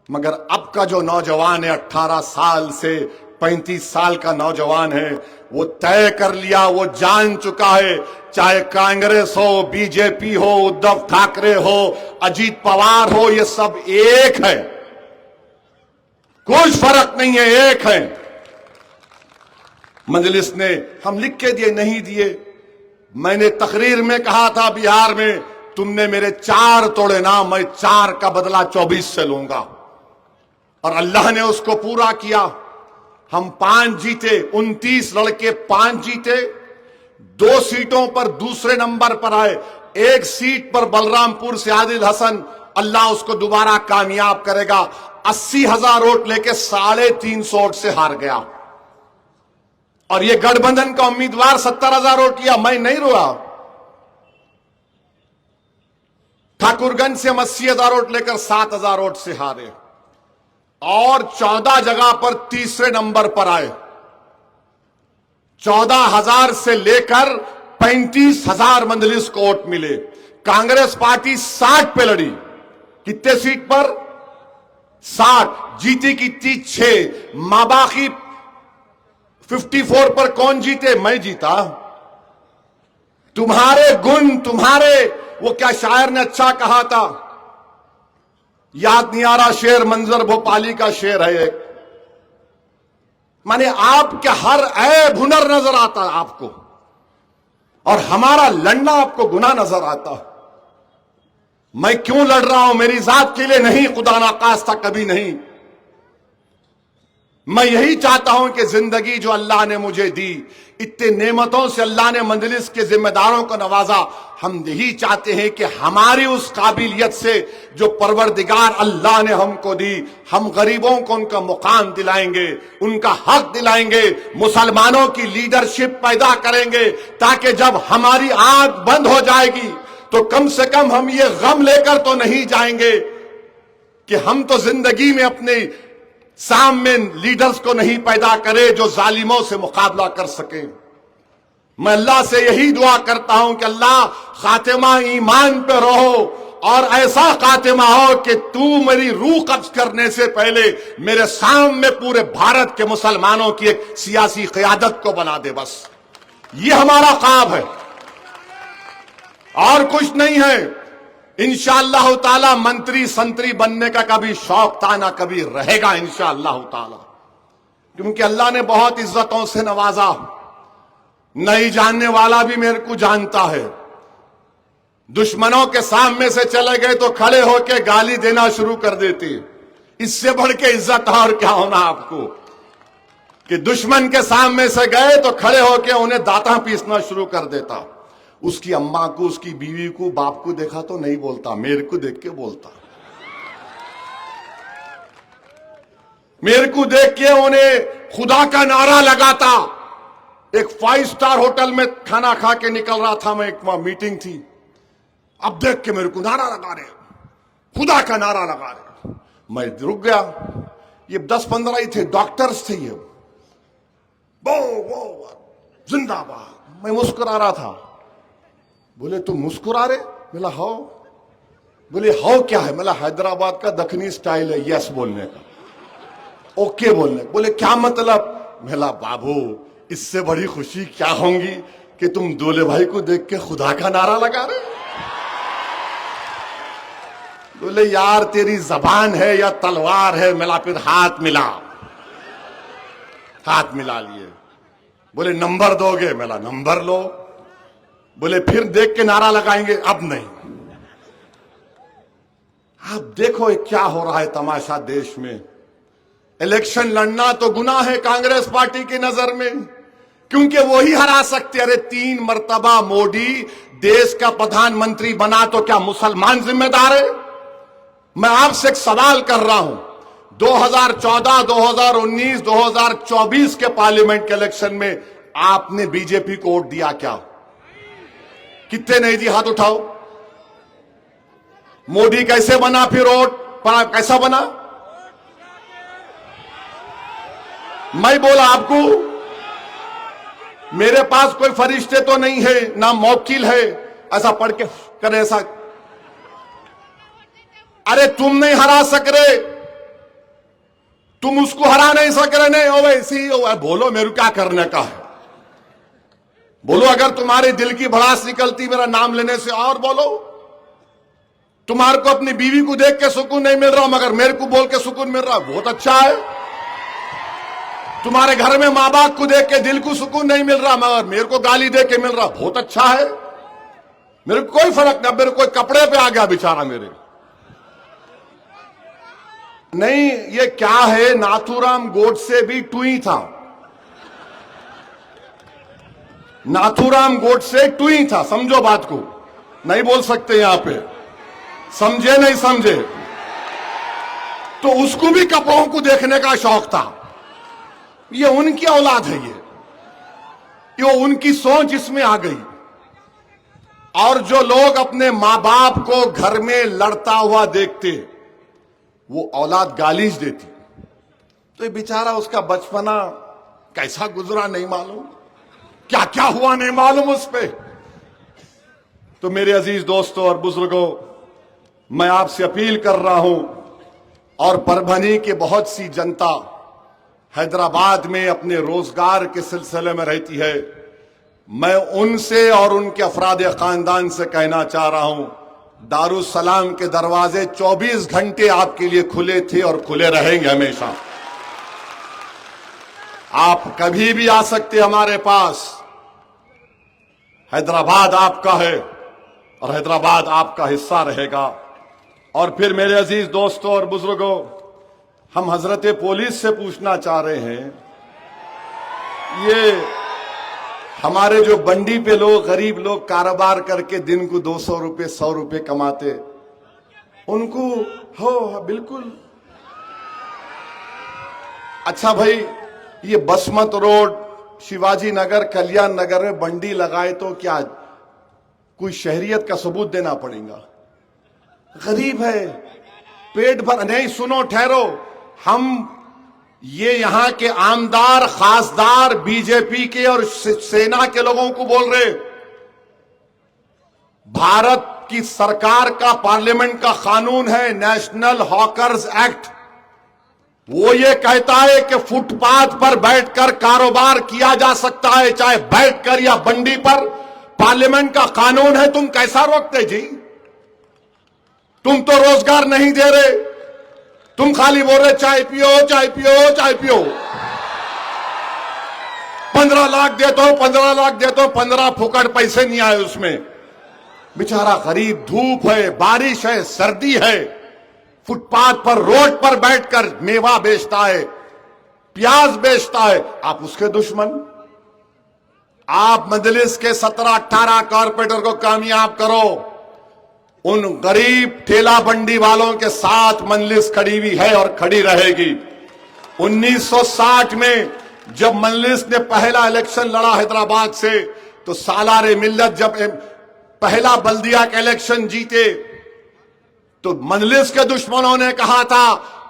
मगर अब का जो नौजवान है 18 साल से 35 साल का नौजवान है, वो तय कर लिया, वो जान चुका है, चाहे कांग्रेस हो, बीजेपी हो, उद्धव ठाकरे हो, अजीत पवार हो, ये सब एक है, कुछ फर्क नहीं है, एक है। मजलिस ने हम लिख के दिए नहीं दिए। मैंने तकरीर में कहा था बिहार में तुमने मेरे 4 तोड़े ना, मैं 4 का बदला 24 से लूंगा, और अल्लाह ने उसको पूरा किया। हम 5 जीते, 29 लड़के 5 जीते, 2 सीटों पर दूसरे नंबर पर आए। 1 सीट पर बलरामपुर से आदिल हसन, अल्लाह उसको दोबारा कामयाब करेगा, 80,000 वोट लेके 350 वोट से हार गया। और ये गठबंधन का उम्मीदवार 70,000 वोट लिया। मैं नहीं रोया। ठाकुरगंज से हम 80,000 वोट लेकर 7,000 वोट से हारे, और 14 जगह पर तीसरे नंबर पर आए। 14,000 से लेकर 35,000 मंजलिस को वोट मिले। कांग्रेस पार्टी 60 पे लड़ी। कितने सीट पर? 60। जीती कितनी? 6। माबाकी 54 पर कौन जीते? मैं जीता। तुम्हारे गुण, तुम्हारे, वो क्या शायर ने अच्छा कहा था, याद नहीं आ रहा शेर, मंजर भोपाली का शेर है एक, माने आपके हर ऐब हुनर नजर आता है आपको, और हमारा लड़ना आपको गुनाह नजर आता। मैं क्यों लड़ रहा हूं? मेरी जात के लिए नहीं, खुदा ना खास्ता कभी नहीं। मैं यही चाहता हूं कि जिंदगी जो अल्लाह ने मुझे दी, इतने नेमतों से अल्लाह ने मजलिस के जिम्मेदारों को नवाजा, हम यही चाहते हैं कि हमारी उस काबिलियत से जो परवरदिगार अल्लाह ने हमको दी, हम गरीबों को उनका मुकाम दिलाएंगे, उनका हक दिलाएंगे, मुसलमानों की लीडरशिप पैदा करेंगे, ताकि जब हमारी आंख बंद हो जाएगी तो कम से कम हम ये गम लेकर तो नहीं जाएंगे कि हम तो जिंदगी में अपने सामने लीडर्स को नहीं पैदा करे जो जालिमों से मुकाबला कर सके। मैं अल्लाह से यही दुआ करता हूं कि अल्लाह खातिमा ईमान पे रहो और ऐसा खातिमा हो कि तू मेरी रूह कब्ज करने से पहले मेरे सामने पूरे भारत के मुसलमानों की एक सियासी क़यादत को बना दे। बस ये हमारा ख्वाब है और कुछ नहीं है। इंशाअल्लाह ताला मंत्री संतरी बनने का कभी शौक था ना कभी रहेगा इंशाअल्लाह ताला, क्योंकि अल्लाह ने बहुत इज्जतों से नवाजा। नहीं जानने वाला भी मेरे को जानता है। दुश्मनों के सामने से चले गए तो खड़े होकर गाली देना शुरू कर देते। इससे बढ़ के इज्जत और क्या होना आपको कि दुश्मन के सामने से गए तो खड़े होकर उन्हें दांता पीसना शुरू कर देता। उसकी अम्मा को, उसकी बीवी को, बाप को देखा तो नहीं बोलता, मेरे को देख के बोलता। मेरे को देख के उन्हें खुदा का नारा लगाता। एक 5 स्टार होटल में खाना खा के निकल रहा था मैं, एक वहां मीटिंग थी। अब देख के मेरे को नारा लगा रहे, खुदा का नारा लगा रहे। मैं रुक गया। ये 10-15 ही थे, डॉक्टर्स थे ये। वो जिंदाबाद। मैं मुस्कुरा रहा था। बोले तुम मुस्कुरा रहे? बोला हाउ। बोले हाउ क्या है? बोला हैदराबाद का दखनी स्टाइल है यस बोलने का, ओके बोलने। बोले क्या मतलब? बोला बाबू इससे बड़ी खुशी क्या होंगी कि तुम दूल्हे भाई को देख के खुदा का नारा लगा रहे। बोले यार तेरी जबान है या तलवार है? मिला फिर हाथ मिला, हाथ मिला लिए। बोले नंबर दोगे? मिला नंबर लो। बोले फिर देख के नारा लगाएंगे? अब नहीं। आप देखो क्या हो रहा है तमाशा देश में। इलेक्शन लड़ना तो गुनाह है कांग्रेस पार्टी की नजर में, क्योंकि वो ही हरा सकते। अरे 3 मर्तबा मोदी देश का प्रधानमंत्री बना तो क्या मुसलमान जिम्मेदार है? मैं आपसे एक सवाल कर रहा हूं। 2014, 2019, 2024 के पार्लियामेंट के इलेक्शन में आपने बीजेपी को वोट दिया क्या? कितने नहीं दिए? हाथ उठाओ। मोदी कैसे बना फिर वोट? कैसा बना? मैं बोला आपको, मेरे पास कोई फरिश्ते तो नहीं है, ना मौकिल है ऐसा पढ़ के करे ऐसा। अरे तुम नहीं हरा सक रहे, तुम उसको हरा नहीं सक रहे। नहीं हो वैसी हो, बोलो मेरे क्या करने का है? बोलो अगर तुम्हारे दिल की भड़ास निकलती मेरा नाम लेने से, और बोलो। तुम्हारे को अपनी बीवी को देख के सुकून नहीं मिल रहा, मगर मेरे को बोल के सुकून मिल रहा, बहुत अच्छा है। तुम्हारे घर में मां बाप को देख के दिल को सुकून नहीं मिल रहा, मगर मेरे को गाली दे के मिल रहा, बहुत अच्छा है। मेरे को कोई फर्क नहीं। मेरे कोई कपड़े पे आ गया बेचारा मेरे। नहीं ये क्या है, नाथूराम गोडसे भी टुई था। नाथूराम गोडसे टुई था, समझो बात को। नहीं बोल सकते यहां पे, समझे नहीं समझे? तो उसको भी कपड़ों को देखने का शौक था। ये उनकी औलाद है, ये उनकी सोच इसमें आ गई। और जो लोग अपने मां बाप को घर में लड़ता हुआ देखते, वो औलाद गालीज देती। तो ये बेचारा उसका बचपना कैसा गुजरा नहीं मालूम, क्या क्या हुआ नहीं मालूम उस पे। तो मेरे अजीज दोस्तों और बुजुर्गों, मैं आपसे अपील कर रहा हूं, और परभनी की बहुत सी जनता हैदराबाद में अपने रोजगार के सिलसिले में रहती है, मैं उनसे और उनके अफराद खानदान से कहना चाह रहा हूं, दारुसलाम के दरवाजे 24 घंटे आपके लिए खुले थे और खुले रहेंगे हमेशा। आप कभी भी आ सकते हमारे पास। हैदराबाद आपका है और हैदराबाद आपका हिस्सा रहेगा। और फिर मेरे अजीज दोस्तों और बुजुर्गों, हम हजरत पुलिस से पूछना चाह रहे हैं, ये हमारे जो बंडी पे लोग, गरीब लोग कारोबार करके दिन को 200 रुपए 100 रुपए कमाते, उनको हो बिल्कुल। अच्छा भाई, ये बसमत रोड, शिवाजी नगर, कल्याण नगर में बंडी लगाए तो क्या कोई शहरियत का सबूत देना पड़ेगा? गरीब है, पेट भर नहीं। सुनो, ठहरो, हम ये यहां के आमदार खासदार बीजेपी के और सेना के लोगों को बोल रहे, भारत की सरकार का पार्लियामेंट का कानून है नेशनल हॉकर्स एक्ट, वो ये कहता है कि फुटपाथ पर बैठकर कारोबार किया जा सकता है, चाहे बैठकर या बंडी पर। पार्लियामेंट का कानून है, तुम कैसा रोकते जी? तुम तो रोजगार नहीं दे रहे, तुम खाली बोल रहे चाय पियो चाय पियो चाय पियो। 15 लाख देता हूं 15 लाख देता हूं, 15 फुकट पैसे नहीं आए उसमें। बेचारा गरीब, धूप है, बारिश है, सर्दी है, फुटपाथ पर रोड पर बैठकर मेवा बेचता है, प्याज बेचता है। आप उसके दुश्मन? आप मजलिस के 17-18 कॉर्पोरेटर को कामयाब करो, उन गरीब ठेला बंडी वालों के साथ मजलिस खड़ी हुई है और खड़ी रहेगी। 1960 में जब मजलिस ने पहला इलेक्शन लड़ा हैदराबाद से, तो सालारे मिल्लत जब पहला बल्दिया का इलेक्शन जीते, तो मजलिस के दुश्मनों ने कहा था,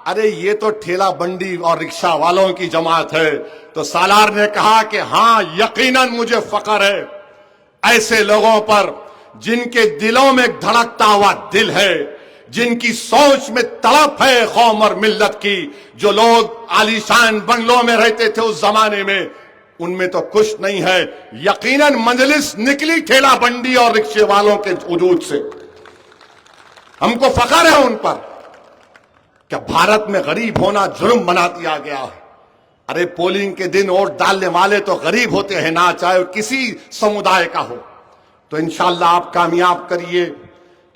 अरे ये तो ठेला बंडी और रिक्शा वालों की जमात है। तो सालार ने कहा कि हां, यकीनन मुझे फख्र है ऐसे लोगों पर जिनके दिलों में धड़कता हुआ दिल है, जिनकी सोच में तड़प है कौम और मिल्लत की। जो लोग आलीशान बंगलों में रहते थे उस जमाने में, उनमें तो कुछ नहीं है। यकीनन मजलिस निकली ठेला बंडी और रिक्शे वालों के वजूद से। हमको फख्र है उन पर। क्या भारत में गरीब होना जुर्म बना दिया गया है? अरे पोलिंग के दिन वोट डालने वाले तो गरीब होते हैं ना, चाहे किसी समुदाय का हो। तो इंशाअल्लाह आप कामयाब करिए।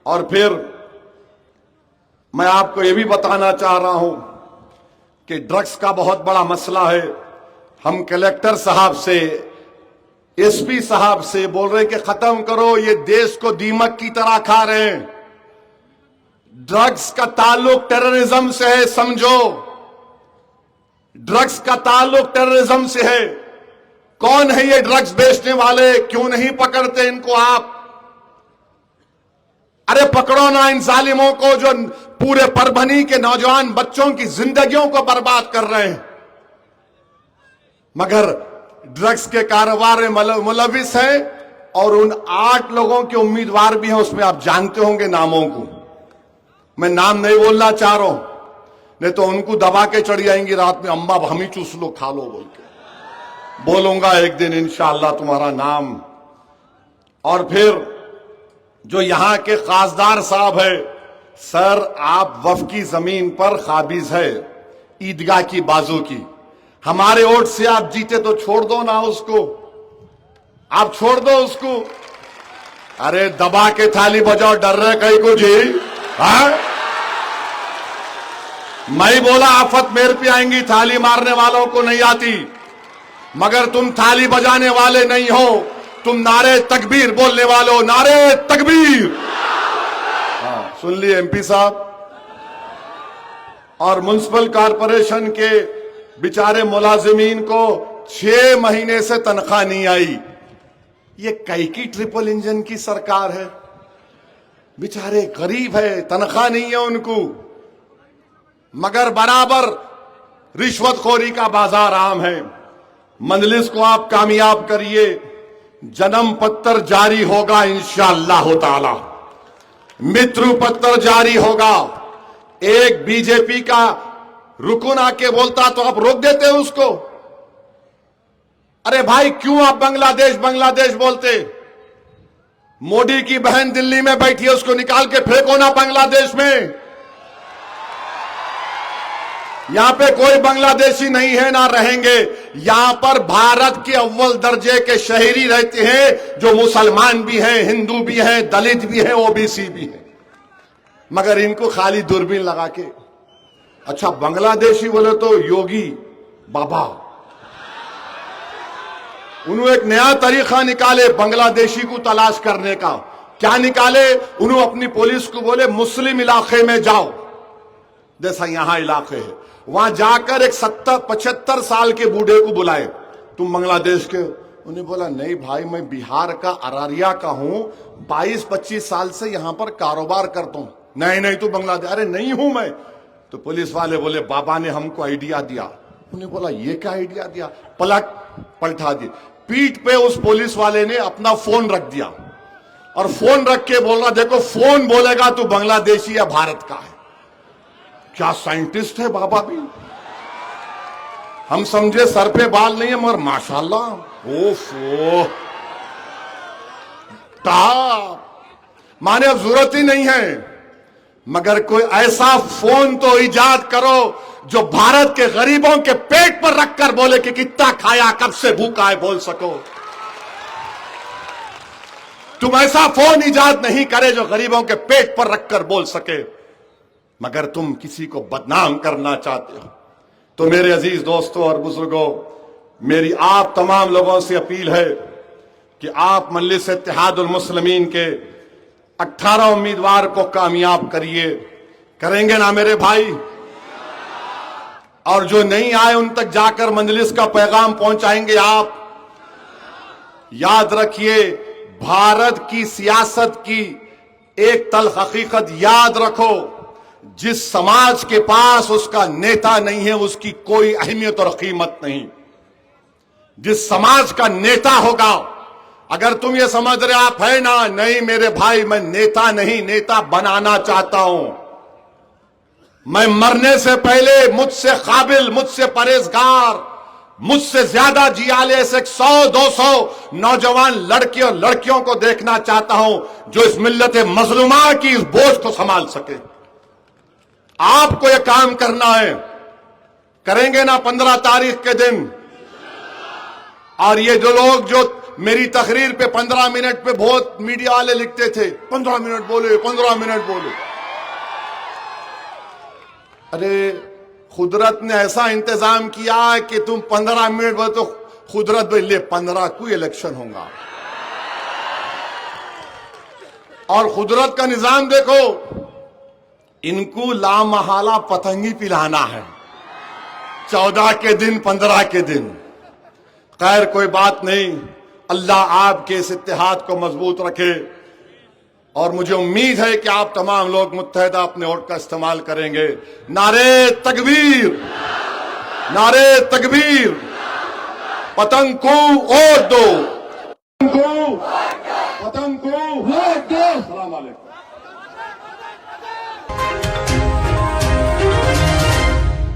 और फिर मैं आपको यह भी बताना चाह रहा हूं कि ड्रग्स का बहुत बड़ा मसला है। हम कलेक्टर साहब से, एसपी साहब से बोल रहे हैं कि खत्म करो, ये देश को दीमक की तरह खा रहे हैं। ड्रग्स का ताल्लुक टेररिज्म से है, समझो। ड्रग्स का ताल्लुक टेररिज्म से है। कौन है ये ड्रग्स बेचने वाले? क्यों नहीं पकड़ते इनको आप? अरे पकड़ो ना इन जालिमों को जो पूरे परभनी के नौजवान बच्चों की जिंदगियों को बर्बाद कर रहे हैं, मगर ड्रग्स के कारोबार में मुलविस है। और उन 8 लोगों के उम्मीदवार भी हैं, उसमें आप जानते होंगे नामों को। मैं नाम नहीं बोलना चाह रहा हूं, नहीं तो उनको दबा के चढ़ जाएंगी रात में, अम्मा हम ही चूस लो खा लो बोल के। बोलूंगा एक दिन इंशाअल्लाह तुम्हारा नाम। और फिर जो यहां के खासदार साहब है, सर आप वफ की जमीन पर काबिज है, ईदगाह की बाजू की। हमारे वोट से आप जीते तो छोड़ दो ना उसको, आप छोड़ दो उसको। अरे दबा के थाली बजाओ, डर रहे कहीं को जी? हाँ, मैं बोला आफत मेरे पे आएंगी, थाली मारने वालों को नहीं आती। मगर तुम थाली बजाने वाले नहीं हो, तुम नारे तकबीर बोलने वाले हो। नारे तकबीर। हाँ, सुन लिए एमपी साहब। और म्युनिसिपल कॉरपोरेशन के बेचारे मुलाजिमीन को 6 महीने से तनख्वाह नहीं आई। ये कई की ट्रिपल इंजन की सरकार है? बेचारे गरीब है, तनख्वाह नहीं है उनको, मगर बराबर रिश्वतखोरी का बाजार आम है। मजलिस को आप कामयाब करिए, जन्म पत्र जारी होगा इंशाअल्लाह ताला, मित्र पत्र जारी होगा। एक बीजेपी का रुकुन आके बोलता तो आप रोक देते उसको। अरे भाई क्यों आप बांग्लादेश बांग्लादेश बोलते? मोदी की बहन दिल्ली में बैठी है, उसको निकाल के फेंको ना बांग्लादेश में। यहां पे कोई बांग्लादेशी नहीं है, ना रहेंगे। यहां पर भारत के अव्वल दर्जे के शहरी रहते हैं, जो मुसलमान भी हैं, हिंदू भी हैं, दलित भी हैं, ओबीसी भी हैं। मगर इनको खाली दूरबीन लगा के अच्छा, बांग्लादेशी बोले तो योगी बाबा। उन्होंने एक नया तरीका निकाले बांग्लादेशी को तलाश करने का। क्या निकाले? उन्होंने अपनी पुलिस को बोले मुस्लिम इलाके में जाओ, जैसा यहां इलाके है, वहां जाकर एक 70-75 साल के बूढ़े को बुलाए, तुम बांग्लादेश के? उन्हें बोला नहीं भाई, मैं बिहार का अररिया का हूं, 22-25 साल से यहां पर कारोबार करता हूं। नहीं नहीं, तू बांग्लादेश? अरे नहीं हूं मैं। तो पुलिस वाले बोले बाबा ने हमको आइडिया दिया। उन्हें बोला ये क्या आइडिया दिया? पलटा दी। पीठ पे उस पुलिस वाले ने अपना फोन रख दिया और फोन रख के बोल रहा, देखो फोन बोलेगा तू बांग्लादेशी या भारत का है। क्या साइंटिस्ट है बाबा भी। हम समझे सर पे बाल नहीं है, मगर माशाल्लाह ओफो माने अब जरूरत ही नहीं है, मगर कोई ऐसा फोन तो इजाद करो जो भारत के गरीबों के पेट पर रखकर बोले कि कितना खाया, कब से भूखा है, बोल सको। तुम ऐसा फोन इजाद नहीं करे जो गरीबों के पेट पर रखकर बोल सके, मगर तुम किसी को बदनाम करना चाहते हो। तो मेरे अजीज दोस्तों और बुजुर्गों, मेरी आप तमाम लोगों से अपील है कि आप मजलिस इत्तेहादुल मुस्लिमीन के 18 उम्मीदवार को कामयाब करिए। करेंगे ना मेरे भाई? और जो नहीं आए उन तक जाकर मजलिस का पैगाम पहुंचाएंगे आप। याद रखिए, भारत की सियासत की एक तल्ख हकीकत याद रखो, जिस समाज के पास उसका नेता नहीं है उसकी कोई अहमियत और कीमत नहीं। जिस समाज का नेता होगा, अगर तुम ये समझ रहे आप है ना, नहीं मेरे भाई, मैं नेता नहीं, नेता बनाना चाहता हूं। मैं मरने से पहले मुझसे काबिल, मुझसे परहेजगार, मुझसे ज्यादा जियाले से 100-200 नौजवान लड़के और लड़कियों को देखना चाहता हूं जो इस मिल्लत मजलूमा की इस बोझ को संभाल सके। आपको यह काम करना है। करेंगे ना 15 तारीख के दिन? और ये जो लोग जो मेरी तकरीर पे 15 मिनट पे बहुत मीडिया वाले लिखते थे, 15 मिनट बोले, 15 मिनट बोले। अरे कुदरत ने ऐसा इंतजाम किया कि तुम 15 मिनट बोले तो कुदरत भाई ले 15 को इलेक्शन होगा। और कुदरत का निजाम देखो, इनको लामहाला पतंगी पिलाना है 14 के दिन, 15 के दिन। खैर कोई बात नहीं, अल्लाह आपके इस इत्तेहाद को मजबूत रखे। और मुझे उम्मीद है कि आप तमाम लोग मुत्तहदा अपने वोट का इस्तेमाल करेंगे। नारे तकबीर, नारे तकबीर। पतंग को वोट दो, पतंग को